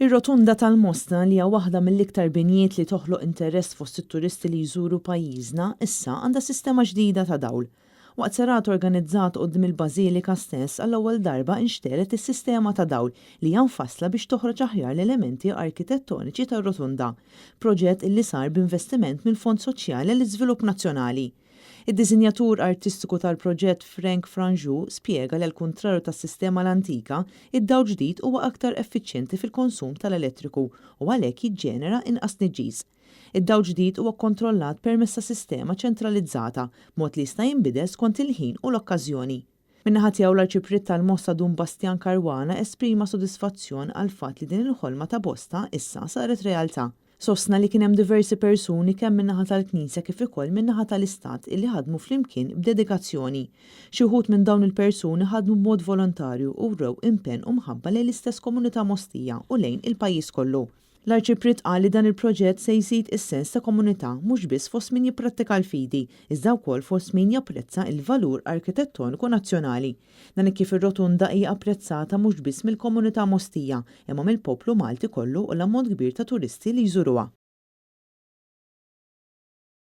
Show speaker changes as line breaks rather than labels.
Ir-rotunda tal-Mostna li hija waħda mill-iktar binjiet li toħloq interess fost it-turisti li jżuru pajjiżna issa għandha sistema ġdida ta' dawl. Waqt serat organizzat quddiem il-Bażilika stess għall-ewwel darba inxteret is-sistema ta' dawl li hija mfassla biex toħroġ aħjar l-elementi arkitettoniċi tar-rotunda, proġett illi sar b'investiment mill-Fond Soċjali għall-Iżvilupp Nazzjonali. Id-diżinjatur artistiku tal-proġett Frank Franju spjega li l-kontrarju tas-sistema l-antika, id-dawl ġdid huwa aktar effiċjenti fil-konsum tal-elettriku u għalhekk jiġġenera inqas niġġis. Id-dawl ġdid huwa kontrollat permezz ta' sistema ċentralizzata, mod li jista' jinbidel skont il-ħin u l-okkażjoni. Min-naħa tiegħu l-Arċipriet tal-Mosta Dun Bastian Caruana esprima sodisfazzjon għal fatt li din il-ħolma ta' bosta issa saret realtà. Sostna li kien hemm diversi persuni kemm min-naħa tal-Knisja kif ukoll min-naħa tal-Istat illi ħadmu flimkien b'dedikazzjoni. Xi wħud minn dawn il-persuni ħadmu b'mod volontarju u wrew impenn u mħabba lejn l-istess komunità mostija u lejn il-pajjiż kollu. L-Arċipriet qal li dan il-proġett se jżid is-sens ta' komunità mhux biss fost min jipprattika l-fidi, iżda wkoll fost min japprezza l-valur arkitettoniku nazzjonali. Dan kif ir-rotunda hija apprezzata mhux biss mill-komunità mostija, imma mill-poplu Malti kollu u l-ammont kbir ta' turisti li jżuruha.